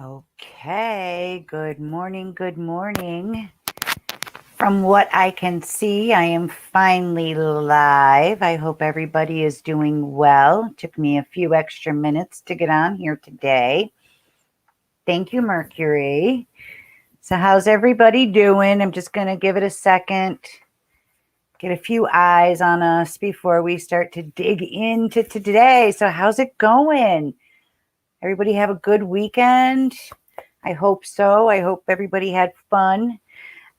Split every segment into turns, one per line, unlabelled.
Okay, good morning, good morning. From what I can see, I am finally live. I hope everybody is doing well. Took me a few extra minutes to get on here today. Thank you, Mercury. So how's everybody doing? I'm just going to give it a second, get a few eyes on us before we start to dig into today. So how's it going? Everybody have a good weekend? I hope so. I hope everybody had fun.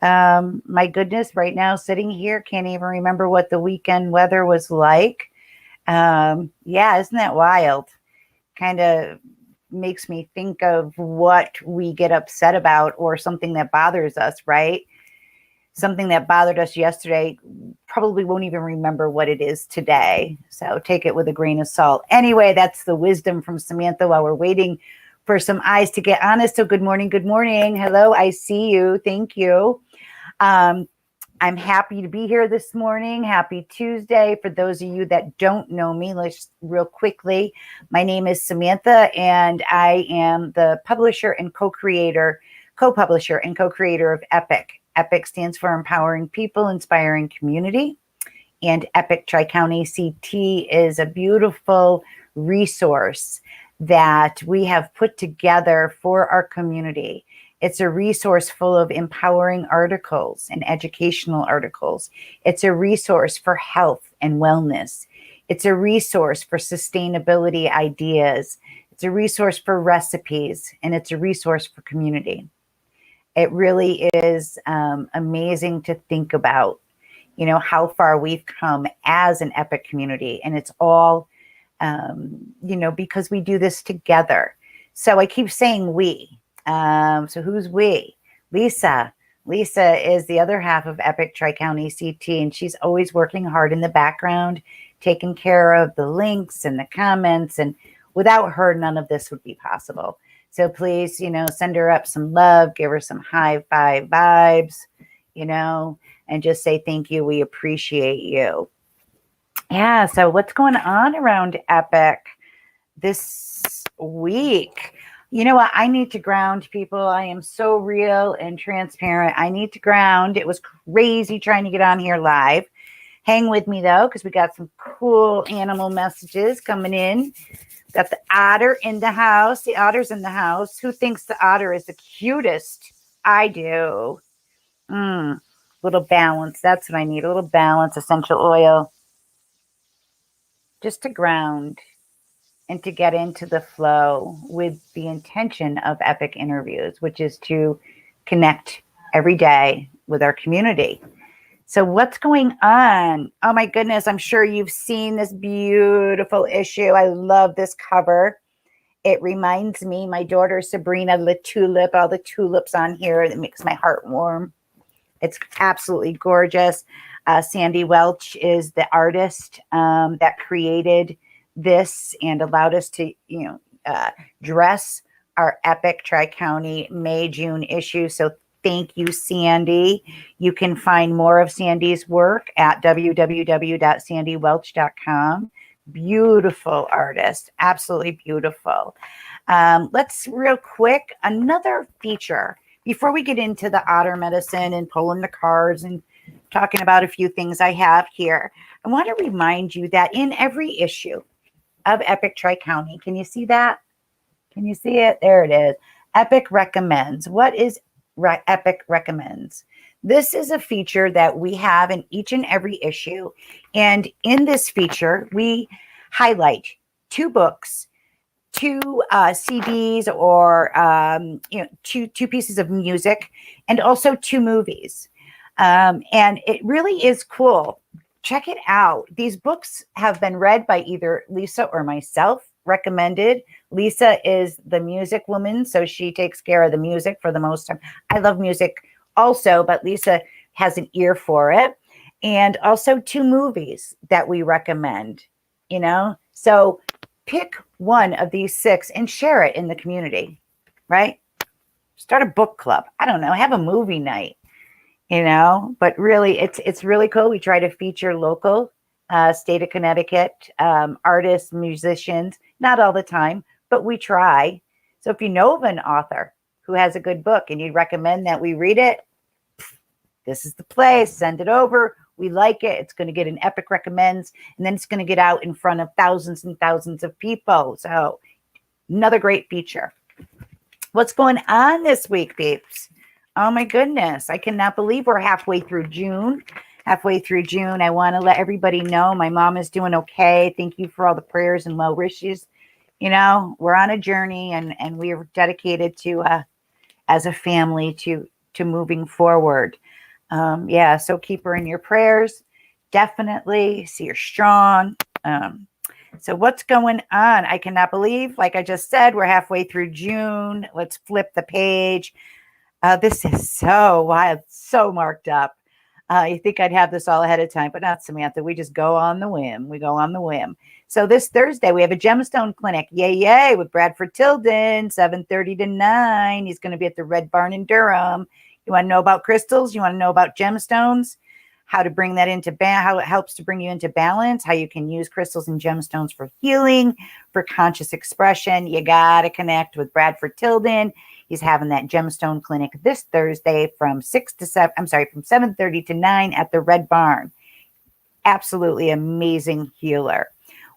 My goodness, right now sitting here, can't even remember what the weekend weather was like. Yeah, isn't that wild? Kind of makes me think of what we get upset about or something that bothers us, right? Something that bothered us yesterday, probably won't even remember what it is today. So take it with a grain of salt. Anyway, that's the wisdom from Samantha while we're waiting for some eyes to get on us. So good morning. Good morning. Hello. I see you. Thank you. I'm happy to be here this morning. Happy Tuesday. For those of you that don't know me, let's real quickly. My name is Samantha, and I am the publisher and co-publisher and co-creator of E.P.I.C. E.P.I.C. stands for Empowering People, Inspiring Community. And E.P.I.C. Tri-County CT is a beautiful resource that we have put together for our community. It's a resource full of empowering articles and educational articles. It's a resource for health and wellness. It's a resource for sustainability ideas. It's a resource for recipes, and it's a resource for community. It really is amazing to think about, how far we've come as an E.P.I.C. community. And it's all, because we do this together. So I keep saying we. So who's we? Lisa. Lisa is the other half of E.P.I.C. Tri-County CT, and she's always working hard in the background, taking care of the links and the comments. And without her, none of this would be possible. So please, send her up some love, give her some high five vibes, and just say thank you. We appreciate you. Yeah. So what's going on around E.P.I.C. this week? You know what? I need to ground people. I am so real and transparent. I need to ground. It was crazy trying to get on here live. Hang with me though, because we got some cool animal messages coming in. Got the otter in the house. The otter's in the house. Who thinks the otter is the cutest? I do. Little balance. That's what I need. A little balance, essential oil. Just to ground and to get into the flow with the intention of E.P.I.C. interviews, which is to connect every day with our community. So what's going on? Oh my goodness, I'm sure you've seen this beautiful issue. I love this cover. It reminds me, my daughter Sabrina, the tulip, all the tulips on here, that makes my heart warm. It's absolutely gorgeous. Sandy Welch is the artist that created this and allowed us to, dress our E.P.I.C. Tri-County May-June issue. So thank you, Sandy. You can find more of Sandy's work at www.sandywelch.com. Beautiful artist, absolutely beautiful. Let's real quick, another feature before we get into the otter medicine and pulling the cards and talking about a few things I have here. I want to remind you that in every issue of E.P.I.C. Tri-County, can you see that? Can you see it? There it is. E.P.I.C. recommends. What is E.P.I.C. recommends? This is a feature that we have in each and every issue. And in this feature, we highlight 2 books, 2 CDs, or two pieces of music, and also 2 movies. And it really is cool. Check it out. These books have been read by either Lisa or myself, recommended. Lisa is the music woman, so she takes care of the music for the most time. I love music also, but Lisa has an ear for it. And also 2 movies that we recommend, So pick one of these 6 and share it in the community, right? Start a book club. I don't know, have a movie night. But really, it's really cool. We try to feature local, state of Connecticut, artists, musicians, not all the time, but we try So if you know of an author who has a good book and you'd recommend that we read it, this is the place. Send it over. We like it. It's going to get an epic recommends, and then it's going to get out in front of thousands and thousands of people. So another great feature. What's going on this week, peeps? Oh my goodness. I cannot believe we're halfway through June. Halfway through June. I want to let everybody know my mom is doing okay. Thank you for all the prayers and well wishes. You know, we're on a journey, and we are dedicated to, as a family, to moving forward. Yeah, so keep her in your prayers. Definitely. See her strong. So what's going on? I cannot believe, like I just said, we're halfway through June. Let's flip the page. This is so wild, so marked up. You think I'd have this all ahead of time, but not Samantha. We just go on the whim. We go on the whim. So this Thursday, we have a gemstone clinic. Yay, yay, with Bradford Tilden, 7:30 to 9. He's going to be at the Red Barn in Durham. You want to know about crystals? You want to know about gemstones? How to bring that into how it helps to bring you into balance, how you can use crystals and gemstones for healing, for conscious expression. You got to connect with Bradford Tilden. He's having that gemstone clinic this Thursday from 7:30 to 9 at the Red Barn. Absolutely amazing healer.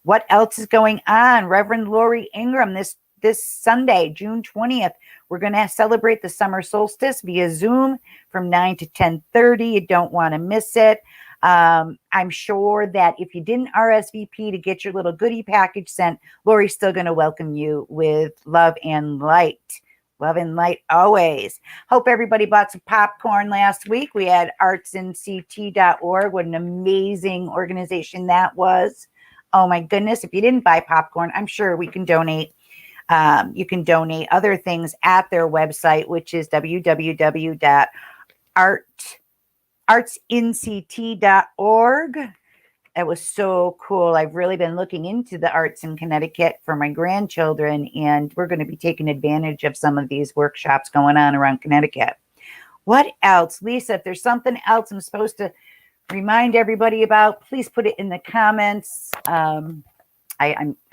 What else is going on? Reverend Lori Ingram this Sunday, June 20th. We're going to celebrate the summer solstice via Zoom from 9 to 10:30. You don't want to miss it. I'm sure that if you didn't RSVP to get your little goodie package sent, Lori's still going to welcome you with love and light. Love and light always. Hope everybody bought some popcorn last week. We had artsanct.org. What an amazing organization that was. Oh my goodness. If you didn't buy popcorn, I'm sure we can donate. You can donate other things at their website, which is www.artsanct.org. That was so cool. I've really been looking into the arts in Connecticut for my grandchildren, and we're going to be taking advantage of some of these workshops going on around Connecticut. What else? Lisa, if there's something else I'm supposed to remind everybody about, please put it in the comments. I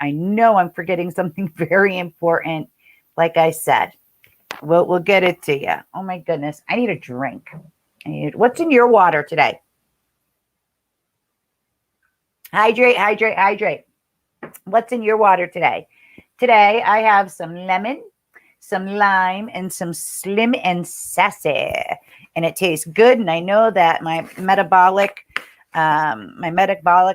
know I'm forgetting something very important. Like I said, we'll get it to you. Oh my goodness. I need a drink. What's in your water today? Hydrate, hydrate, hydrate. What's in your water today? Today, I have some lemon, some lime, and some Slim and Sassy. And it tastes good. And I know that my metabolic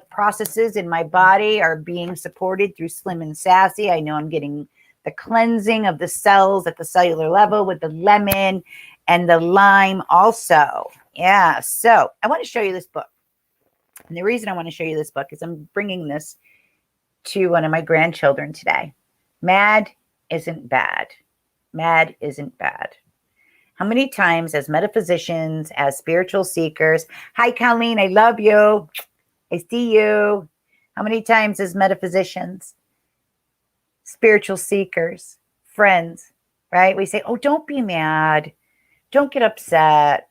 processes in my body are being supported through Slim and Sassy. I know I'm getting the cleansing of the cells at the cellular level with the lemon and the lime also. Yeah, so I want to show you this book. And the reason I want to show you this book is I'm bringing this to one of my grandchildren today. Mad isn't bad. Mad isn't bad. How many times as metaphysicians, as spiritual seekers, hi, Colleen, I love you. I see you. How many times as metaphysicians, spiritual seekers, friends, right? We say, oh, don't be mad. Don't get upset.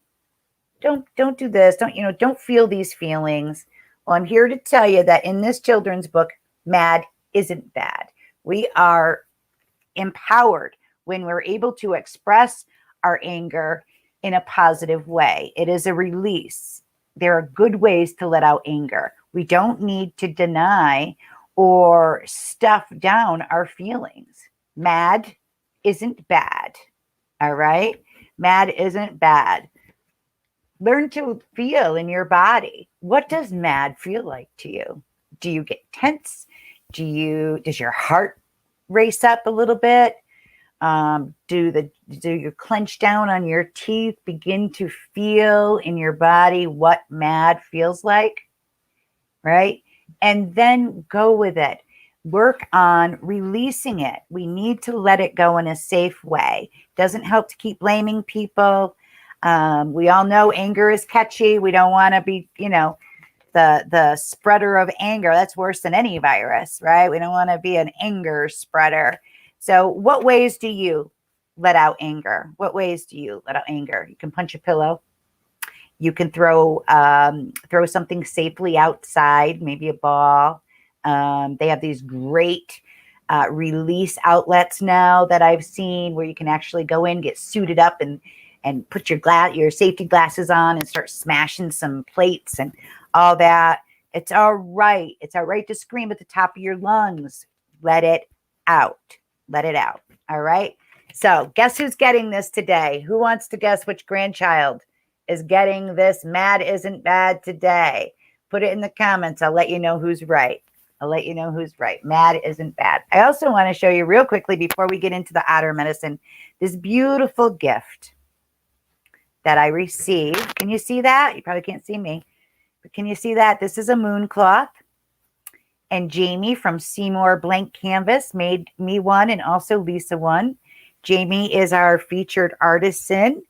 Don't do this. Don't feel these feelings. Well, I'm here to tell you that in this children's book, mad isn't bad. We are empowered when we're able to express our anger in a positive way. It is a release. There are good ways to let out anger. We don't need to deny or stuff down our feelings. Mad isn't bad. All right? Mad isn't bad. Learn to feel in your body. What does mad feel like to you? Do you get tense? Does your heart race up a little bit? Do you clench down on your teeth? Begin to feel in your body what mad feels like, right? And then go with it. Work on releasing it. We need to let it go in a safe way. Doesn't help to keep blaming people. We all know anger is catchy. We don't want to be, the spreader of anger. That's worse than any virus, right? We don't want to be an anger spreader. So what ways do you let out anger? What ways do you let out anger? You can punch a pillow. You can throw something safely outside, maybe a ball. They have these great release outlets now that I've seen where you can actually go in, get suited up and put your safety glasses on and start smashing some plates and all that. It's all right. It's all right to scream at the top of your lungs. Let it out. Let it out. All right. So guess who's getting this today? Who wants to guess which grandchild is getting this Mad Isn't Bad today? Put it in the comments. I'll let you know who's right. I'll let you know who's right. Mad Isn't Bad. I also want to show you real quickly before we get into the Otter medicine, this beautiful gift that I received. Can you see that? You probably can't see me, but can you see that? This is a moon cloth. And Jamie from Seymour Blank Canvas made me one and also Lisa one. Jamie is our featured artisan.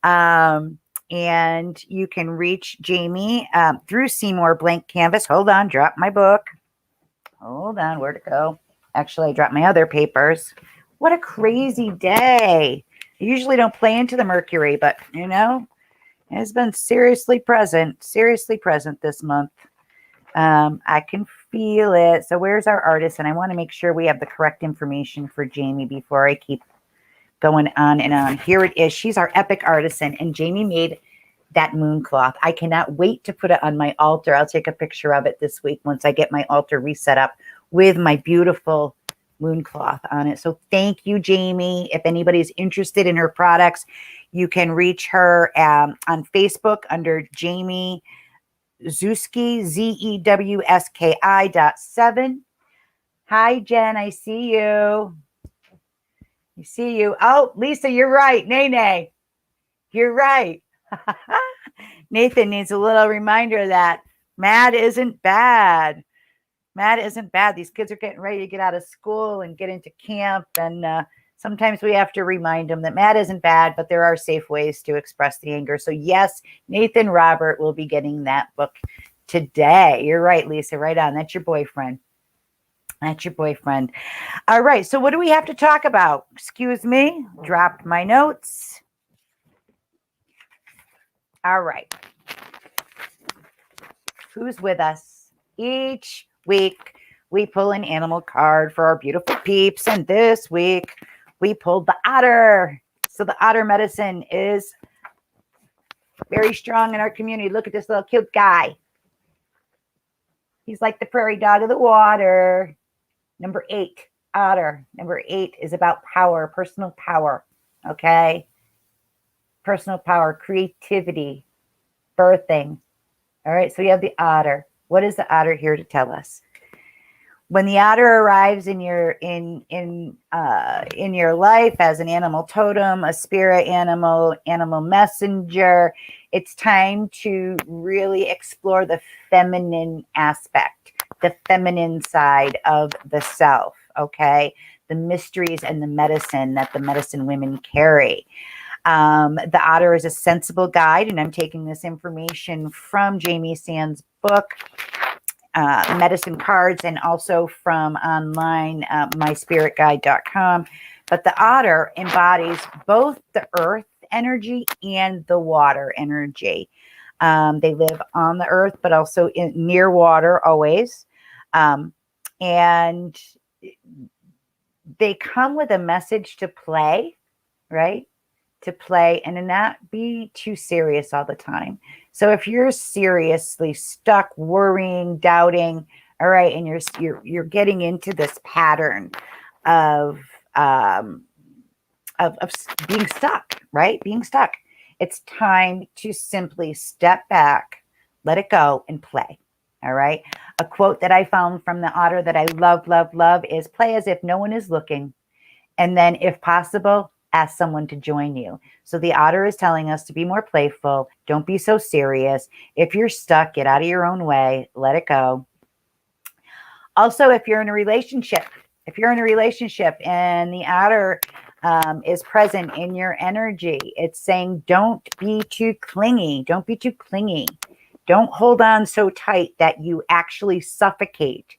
And you can reach Jamie through Seymour Blank Canvas. Hold on, drop my book. Hold on, where'd it go? Actually, I dropped my other papers. What a crazy day. I usually don't play into the Mercury, but, you know, it's been seriously present this month. I can feel it. So where's our artist? And I want to make sure we have the correct information for Jamie before I keep going on and on. Here it is. She's our epic artisan, and Jamie made that moon cloth. I cannot wait to put it on my altar. I'll take a picture of it this week once I get my altar reset up with my beautiful moon cloth on it. So thank you, Jamie. If anybody's interested in her products, you can reach her on Facebook under Jamie Zewski, ZEWSKI.7. Hi, Jen. I see you. I see you. Oh, Lisa, you're right. Nay. You're right. Nathan needs a little reminder that mad isn't bad. Mad isn't bad. These kids are getting ready to get out of school and get into camp. And sometimes we have to remind them that mad isn't bad, but there are safe ways to express the anger. So yes, Nathan Robert will be getting that book today. You're right, Lisa. Right on. That's your boyfriend. That's your boyfriend. All right. So what do we have to talk about? Excuse me. Dropped my notes. All right. Who's with us? Each week we pull an animal card for our beautiful peeps. And this week we pulled the otter. So the otter medicine is very strong in our community. Look at this little cute guy. He's like the prairie dog of the water. Number 8, otter. Number 8 is about power, personal power. Okay. Personal power, creativity, birthing. All right. So you have the otter. What is the otter here to tell us? When the otter arrives in your life as an animal totem, a spirit animal messenger, it's time to really explore the feminine aspect, the feminine side of the self, okay? The mysteries and the medicine that the medicine women carry. The otter is a sensible guide, and I'm taking this information from Jamie Sand's book, Medicine Cards, and also from online, myspiritguide.com. But the otter embodies both the earth energy and the water energy. They live on the earth, but also near water always. And they come with a message to play, right? To play and to not be too serious all the time. So if you're seriously stuck, worrying, doubting, all right, and you're getting into this pattern of being stuck, right? Being stuck. It's time to simply step back, let it go, and play. All right. A quote that I found from the otter that I love is play as if no one is looking. And then if possible, ask someone to join you. So the otter is telling us to be more playful. Don't be so serious. If you're stuck, get out of your own way. Let it go. Also, if you're in a relationship and the otter is present in your energy, it's saying don't be too clingy. Don't be too clingy. Don't hold on so tight that you actually suffocate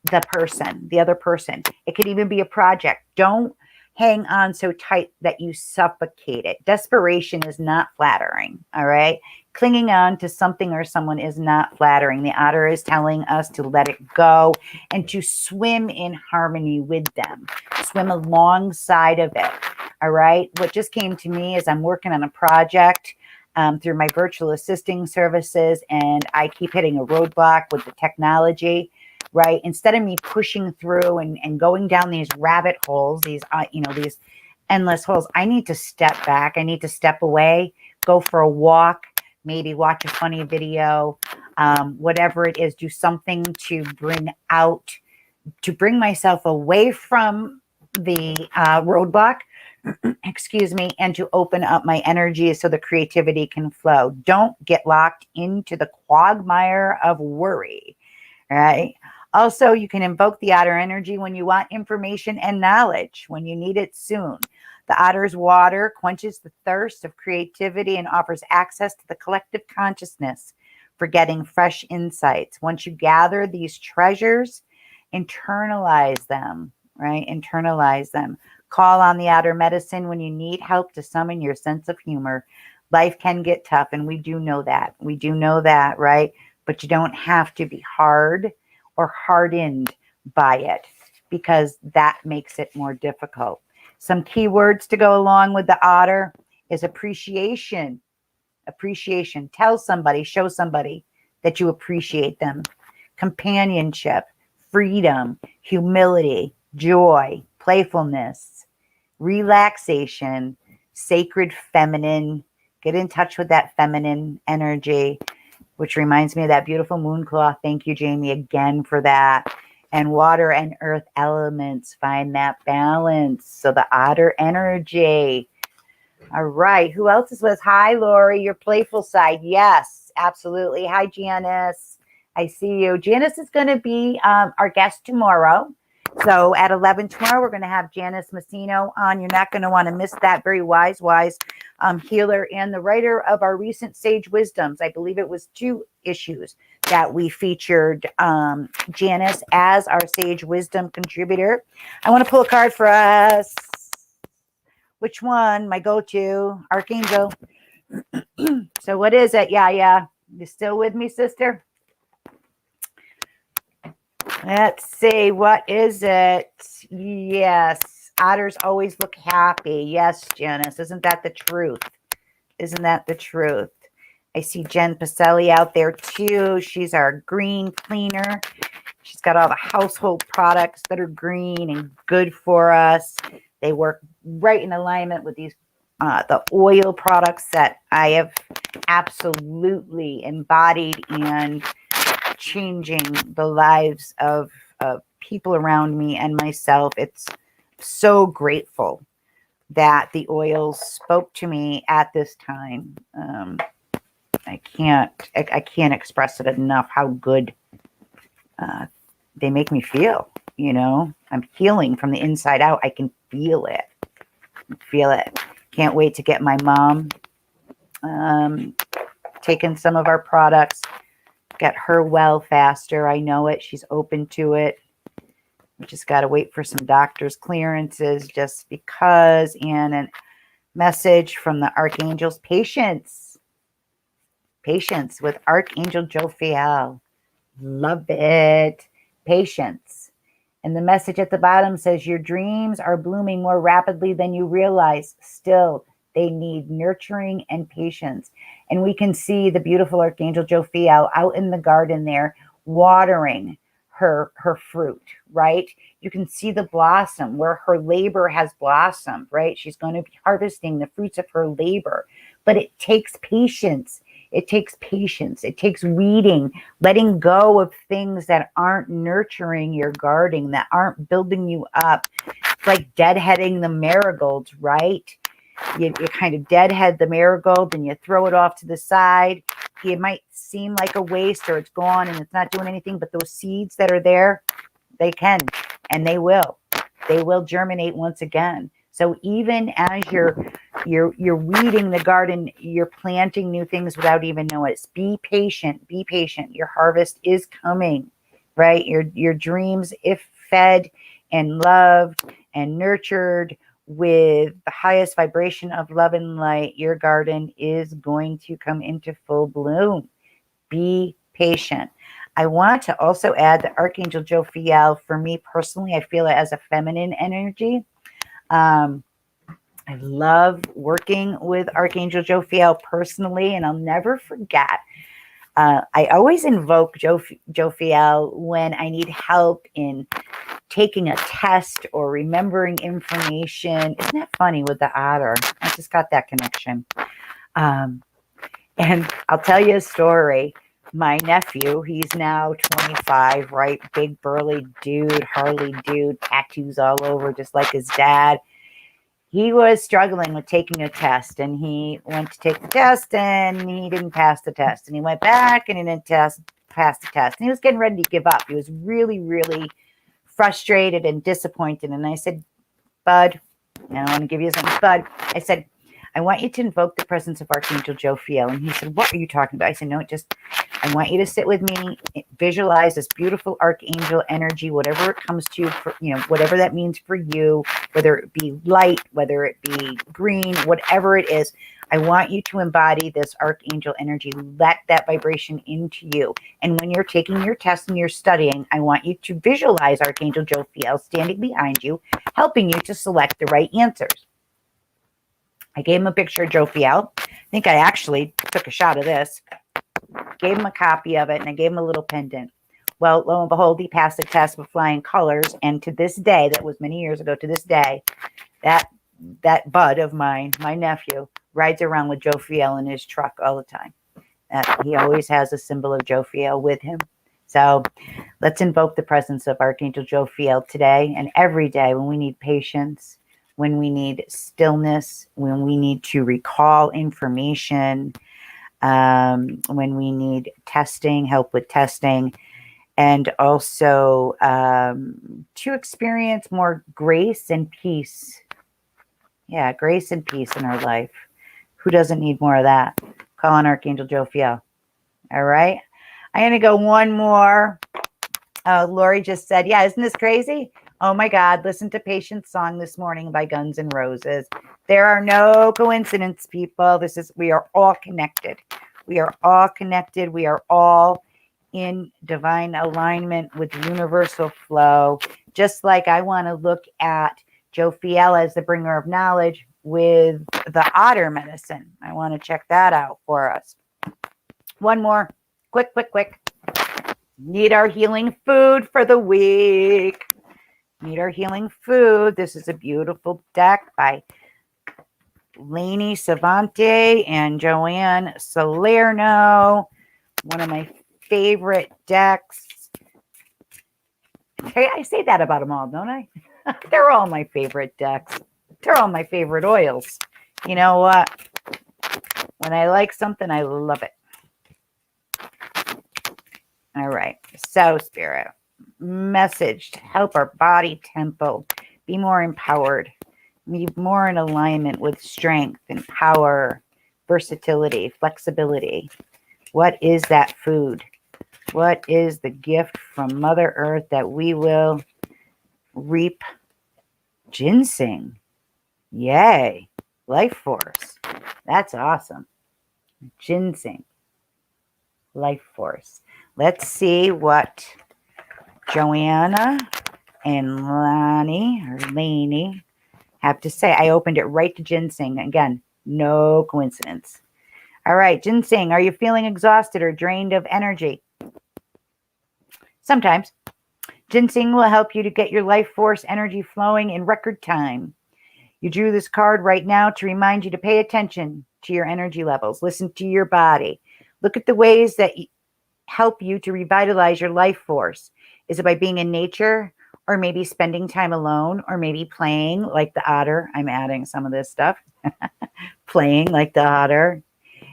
the other person. It could even be a project. Don't hang on so tight that you suffocate it. Desperation is not flattering, all right? Clinging on to something or someone is not flattering. The otter is telling us to let it go and to swim in harmony with them, swim alongside of it, all right? What just came to me is I'm working on a project through my virtual assisting services, and I keep hitting a roadblock with the technology, right? Instead of me pushing through and going down these rabbit holes, these endless holes, I need to step back. I need to step away, go for a walk, maybe watch a funny video, whatever it is, do something to bring myself away from the roadblock, excuse me, and to open up my energy so the creativity can flow. Don't get locked into the quagmire of worry, right? Also, you can invoke the otter energy when you want information and knowledge, when you need it soon. The otter's water quenches the thirst of creativity and offers access to the collective consciousness for getting fresh insights. Once you gather these treasures, internalize them, right? Internalize them. Call on the otter medicine when you need help to summon your sense of humor. Life can get tough, and we do know that. We do know that, right? But you don't have to be hard or hardened by it, because that makes it more difficult. Some key words to go along with the otter is appreciation. Appreciation. Tell somebody, show somebody that you appreciate them. Companionship, freedom, humility, joy, playfulness, relaxation, sacred feminine. Get in touch with that feminine energy, which reminds me of that beautiful moon cloth. Thank you, Jamie, again for that. And water and earth elements, find that balance. So the otter energy. All right. Who else is with us? Hi, Lori, your playful side. Yes, absolutely. Hi, Janice. I see you. Janice is going to be our guest tomorrow. So at 11 tomorrow, we're going to have Janice Massino on. You're not going to want to miss that. Very wise healer and the writer of our recent Sage Wisdoms. I believe it was 2 issues that we featured Janice as our Sage Wisdom contributor. I want to pull a card for us. Which one? My go-to, Archangel. So what is it? Yeah. You still with me, sister? Let's see. What is it? Yes. Otters always look happy. Yes, Janice. Isn't that the truth? Isn't that the truth? I see Jen Pacelli out there too. She's our green cleaner. She's got all the household products that are green and good for us. They work right in alignment with these the oil products that I have absolutely embodied and changing the lives of people around me and myself. It's so grateful that the oils spoke to me at this time. I can't express it enough how good they make me feel. You know, I'm healing from the inside out. I can feel it. Can't wait to get my mom taking some of our products, get her well faster. I know it. She's open to it. We just got to wait for some doctor's clearances just because. And a message from the Archangels. Patience with Archangel Jophiel. Love it. Patience. And the message at the bottom says, your dreams are blooming more rapidly than you realize. Still, they need nurturing and patience. And we can see the beautiful Archangel Jophiel out in the garden there, watering her fruit, right? You can see the blossom where her labor has blossomed, right? She's going to be harvesting the fruits of her labor. But it takes patience. It takes patience. It takes weeding, letting go of things that aren't nurturing your garden, that aren't building you up. It's like deadheading the marigolds, right? You kind of deadhead the marigold and you throw it off to the side. It might seem like a waste or it's gone and it's not doing anything, but those seeds that are there, they can and they will. They will germinate once again. So even as you're weeding the garden, you're planting new things without even knowing it. Be patient. Be patient. Your harvest is coming, right? Your dreams, if fed and loved and nurtured, with the highest vibration of love and light, your garden is going to come into full bloom. Be patient. I want to also add the Archangel Jophiel. For me personally, I feel it as a feminine energy. I love working with Archangel Jophiel personally, and I'll never forget. I always invoke Jophiel when I need help in taking a test or remembering information. Isn't that funny with the Otter? I just got that connection. And I'll tell you a story. My nephew, he's now 25, right? Big burly dude, Harley dude, tattoos all over, just like his dad. He was struggling with taking a test, and he went to take the test and he didn't pass the test, and he went back and he didn't pass the test, and he was getting ready to give up. He was really, really frustrated and disappointed. And I said, Bud, I want to give you something, Bud. I said, I want you to invoke the presence of Archangel Jophiel. And he said, what are you talking about? I said, no, I want you to sit with me, visualize this beautiful archangel energy, whatever it comes to, for, whatever that means for you, whether it be light, whether it be green, whatever it is. I want you to embody this archangel energy. Let that vibration into you. And when you're taking your test and you're studying, I want you to visualize Archangel Jophiel standing behind you, helping you to select the right answers. I gave him a picture of Jophiel. I think I actually took a shot of this. Gave him a copy of it, and I gave him a little pendant. Well, lo and behold, he passed the test with flying colors. And to this day, that was many years ago, to this day, that bud of mine, my nephew, rides around with Jophiel in his truck all the time. He always has a symbol of Jophiel with him. So let's invoke the presence of Archangel Jophiel today and every day when we need patience, when we need stillness, when we need to recall information, when we need testing, help with testing, and also to experience more grace and peace. Yeah, grace and peace in our life. Who doesn't need more of that? Call on Archangel Jophiel. All right. I'm going to go one more. Lori just said, yeah, isn't this crazy? Oh my God, listen to Patience Song this morning by Guns N' Roses. There are no coincidences, people. We are all connected. We are all connected. We are all in divine alignment with universal flow. Just like I want to look at Jophiel as the bringer of knowledge with the Otter medicine. I want to check that out for us. One more. Quick. Need our healing food for the week. Need our healing food. This is a beautiful deck by Lainey Savante and Joanne Salerno. One of my favorite decks. Hey, I say that about them all, don't I? They're all my favorite decks. They're all my favorite oils. You know what? When I like something, I love it. All right. So, Spirit, message to help our body tempo be more empowered, be more in alignment with strength and power, versatility, flexibility. What is that food? What is the gift from Mother Earth that we will reap? Ginseng. Yay. Life force. That's awesome. Ginseng. Life force. Let's see what Joanna and Lainey have to say. I opened it right to ginseng. Again, no coincidence. All right, ginseng, are you feeling exhausted or drained of energy? Sometimes. Ginseng will help you to get your life force energy flowing in record time. You drew this card right now to remind you to pay attention to your energy levels. Listen to your body. Look at the ways that help you to revitalize your life force. Is it by being in nature, or maybe spending time alone, or maybe playing like the Otter? I'm adding some of this stuff. Playing like the Otter.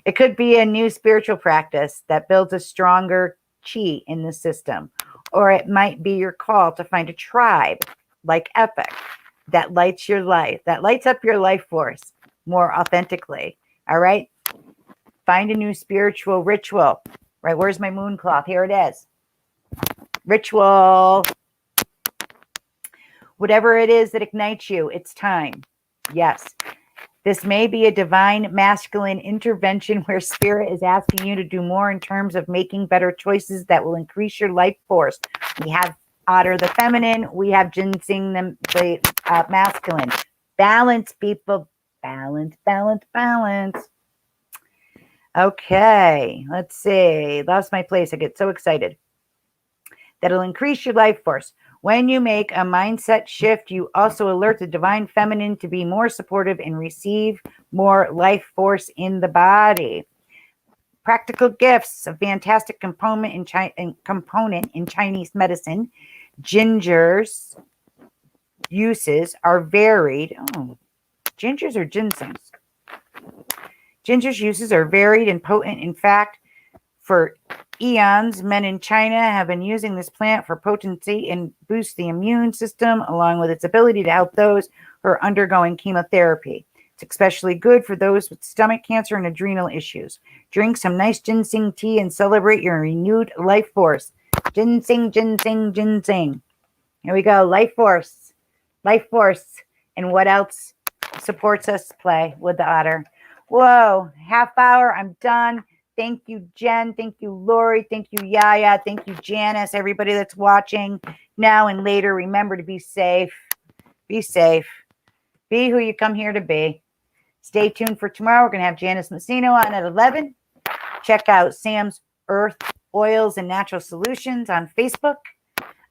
It could be a new spiritual practice that builds a stronger chi in the system. Or it might be your call to find a tribe like E.P.I.C. that lights your life, that lights up your life force more authentically. All right. Find a new spiritual ritual. Right. Where's my moon cloth? Here it is. Ritual. Whatever it is that ignites you, it's time. Yes. This may be a divine masculine intervention where spirit is asking you to do more in terms of making better choices that will increase your life force. We have Otter, the feminine. We have Ginseng, the masculine. Balance, people. Balance, balance, balance. Okay, let's see. Lost my place. I get so excited. That'll increase your life force. When you make a mindset shift, you also alert the divine feminine to be more supportive and receive more life force in the body. Practical gifts, a fantastic component in Chinese medicine. Ginger's uses are varied. Oh, gingers or ginsengs? Ginger's uses are varied and potent. In fact, for eons, men in China have been using this plant for potency and boost the immune system, along with its ability to help those who are undergoing chemotherapy. It's especially good for those with stomach cancer and adrenal issues. Drink some nice ginseng tea and celebrate your renewed life force. Ginseng, ginseng, ginseng. Here we go. Life force. Life force. And what else supports us? Play with the otter. Whoa. Half hour. I'm done. Thank you, Jen. Thank you, Lori. Thank you, Yaya. Thank you, Janice. Everybody that's watching now and later, remember to be safe. Be safe. Be who you come here to be. Stay tuned for tomorrow. We're going to have Janice Messino on at 11. Check out Sam's Earth Oils and Natural Solutions on Facebook.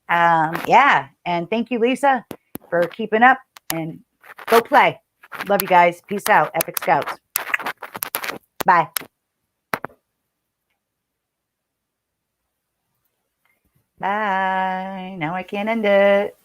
Yeah. And thank you, Lisa, for keeping up. And go play. Love you guys. Peace out. Epic Scouts. Bye. Bye. Now I can't end it.